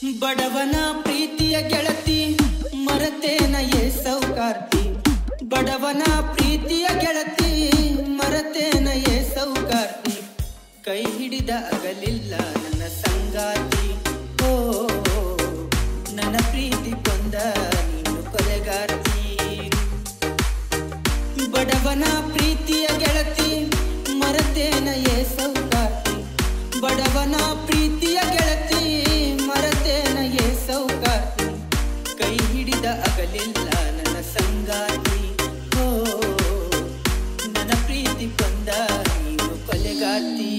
ಬಡವನ ಪ್ರೀತಿಯ ಗೆಳತಿ ಮರತೇನ ಏ ಸೌಕಾರ್ತಿ. ಬಡವನ ಪ್ರೀತಿಯ ಗೆಳತಿ ಮರತೇನ ಏ ಸೌಕಾರ್ತಿ. ಕೈ ಹಿಡಿದ ಅಗಲಿಲ್ಲ ನನ್ನ ಸಂಗಾತಿ. ಓ ನನ್ನ ಪ್ರೀತಿ ಕೊಂದ ನೀನು ಕೊಲೆಗಾರ್ತಿ. ಬಡವನ ಪ್ರೀತಿಯ ಗೆಳತಿ ಮರತೇನ ಏ ಸೌಕಾರ್ತಿ. ಬಡವನ ಪ್ರೀತಿಯ ಗೆಳತಿ ಮರತೇನ ಏ ಸೌಕಾರ್ತಿ. ಕೈ ಹಿಡಿದ ಅಗಲಿಲ್ಲ ನನ್ನ ಸಂಗಾತಿ. ಓ ನನ್ನ ಪ್ರೀತಿ ಕೊಂದ ನೀನು ಕೊಲೆಗಾರ್ತಿ.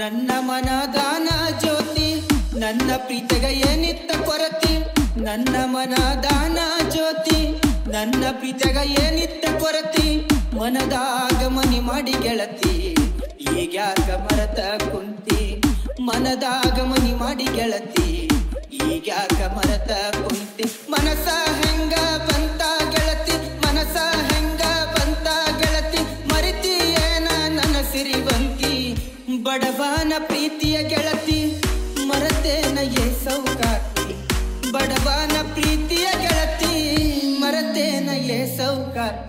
ನನ್ನ ಮನದಾನ ಜ್ಯೋತಿ ನನ್ನ ಪ್ರೀತಿಗ ಏನಿತ್ತ ಕೊರತಿ. ನನ್ನ ಮನದಾನ ಜ್ಯೋತಿ ನನ್ನ ಪ್ರೀತಿಗ ಏನಿತ್ತ ಕೊರತಿ. ಮನದಾಗ ಮನಿ ಮಾಡಿ ಗೆಳತಿ ಈಗ್ಯಾಕ ಮರತ ಕುಂತಿ. ಮನದಾಗ ಮನಿ ಮಾಡಿ ಗೆಳತಿ ಈಗ್ಯಾಕ ಮರತ ಕುಂತಿ. ಮನಸ ಹೆಂಗ ಬಂತ ಗೆಳತಿ ಮನಸ ಹೆಂಗ ಬಂತ ಗೆಳತಿ. ಮರಿತಿ ಏನ ನನ್ನ ಸಿರಿವಂತಿ. ಬಡವನ ಪ್ರೀತಿಯ ಗೆಳತಿ ಮರತೇನ ಏ ಸೌಕಾರ್ತಿ. ಬಡವನ ಪ್ರೀತಿಯ ಗೆಳತಿ ಮರತೇನ ಏ ಸೌಕಾರ್ತಿ.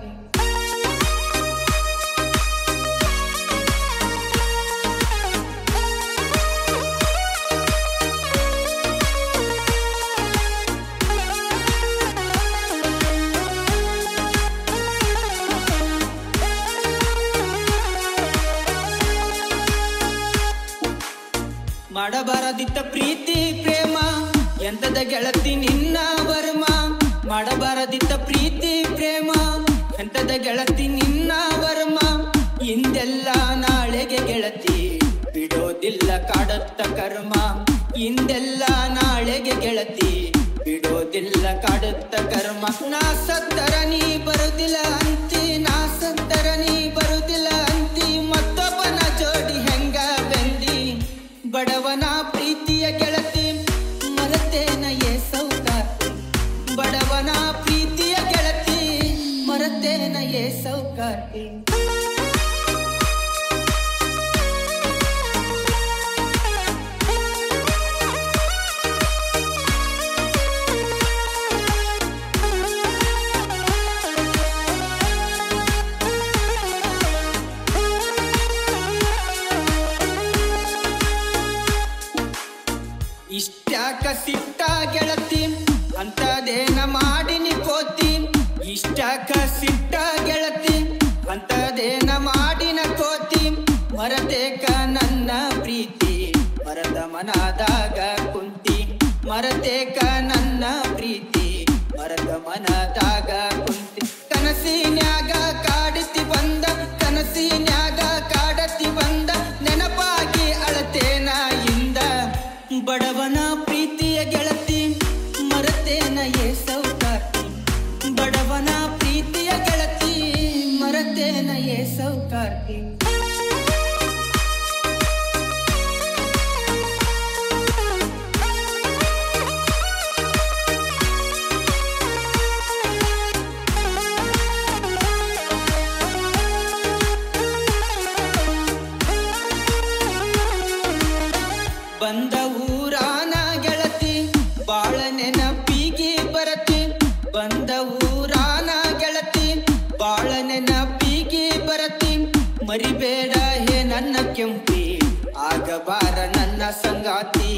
ಮಾಡಬಾರದಿತ್ತ ಪ್ರೀತಿ ಪ್ರೇಮ ಎಂತದ ಗೆಳತಿ ನಿನ್ನ ವರ್ಮ. ಮಾಡಬಾರದಿತ್ತ ಪ್ರೀತಿ ಪ್ರೇಮ ಎಂತದ ಗೆಳತಿ ನಿನ್ನ ವರ್ಮ. ಇಂದೆಲ್ಲ ನಾಳೆಗೆ ಗೆಳತಿ ಬಿಡೋದಿಲ್ಲ ಕಾಡುತ್ತ ಕರ್ಮ. ಇಂದೆಲ್ಲ ನಾಳೆಗೆ ಗೆಳತಿ ಬಿಡೋದಿಲ್ಲ ಕಾಡುತ್ತ ಕರ್ಮ. ನಾ ಸತ್ತರ ನೀ ಬರುದಿಲ್ಲ ಅಂತಿ. ನಾ ಸತ್ತರ ನೀ ಬರುದಿಲ್ಲ ಅಂತಿ. ಮತ್ತೊಬ್ಬನ ಜೋಡಿ ಹೆಂಗ ಬೆಂದಿ. ಬಡವನ ಪ್ರೀತಿಯ ಗೆಳತಿ ಮರತೇನ ಏ ಸೌಕಾರ್ತಿ. ಬಡವನ ಪ್ರೀತಿಯ ಗೆಳತಿ ಮರತೇನ ಏ ಸೌಕಾರ್ತಿ. ಇಷ್ಟ್ಯಾಕ ಸಿಟ್ಟ ಗೆಳತಿ ಅಂತದೇನ ಮಾಡಿನಿ ಕೋತಿ. ಇಷ್ಟ್ಯಾಕ ಸಿಟ್ಟ ಗೆಳತಿ ಅಂತದೇನ ಮಾಡಿನ ಕೋತಿ. ಮರತೇಕ ನನ್ನ ಪ್ರೀತಿ ಮರದ ಮನದಾಗ ಕುಂತಿ. ಮರತೇಕ ನನ್ನ ಪ್ರೀತಿ ಮರದ ಮನದಾಗ ಕುಂತಿ. ಕನಸಿನ್ಯಾಗ ಕಾಡತಿ ಬಂದ ಕನಸಿನ್ಯಾಗ ಕಾಡತಿ ಬಂದ. ನೆನಪಾಗಿ ಅಳತೇನ ಇಂದ. ಬಡವನ ಪ್ರೀತಿಯ ಗೆಳತಿ ಮರತೇನ ಏ ಸೌಕಾರ್ತಿ. ಬಡವನ ಪ್ರೀತಿಯ ಗೆಳತಿ ಮರತೇನ ಏ ಸೌಕಾರ್ತಿ. ಬಂದ ಊರಾನ ಗೆಳತಿ ಬಾಳ ನೆನಪಿಗೆ ಬರತಿ. ಬಂದ ಊರಾನ ಗೆಳತಿ ಬಾಳ ನೆನಪಿಗೆ ಬರತಿ. ಮರಿಬೇಡ ಹೇ ನನ್ನ ಕೆಂಪಿ ಆಗಬಾರ ನನ್ನ ಸಂಗಾತಿ.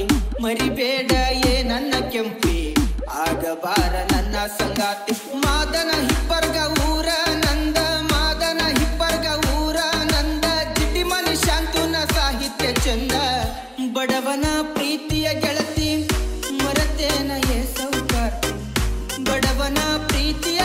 ಮರಿಬೇಡ ಹೇ ನನ್ನ ಕೆಂಪಿ ಆಗಬಾರ ನನ್ನ ಸಂಗಾತಿ. ಮಾದನ ಹಿಪ್ಪರ್ಗ ಊರ ನಂದ ಮಾದನ ಹಿಪ್ಪರ್ಗ ಊರ ನಂದ. ಜಿಡ್ಡಿ ಮನಿ ಶಾಂತುನ ಸಾಹಿತ್ಯ ಚಂದ. ಬಡವನ ಪ್ರೀತಿಯ ಗೆಳತಿ ಮರತೇನ ಏ ಸೌಕಾರ್ತಿ. ಬಡವನ ಪ್ರೀತಿಯ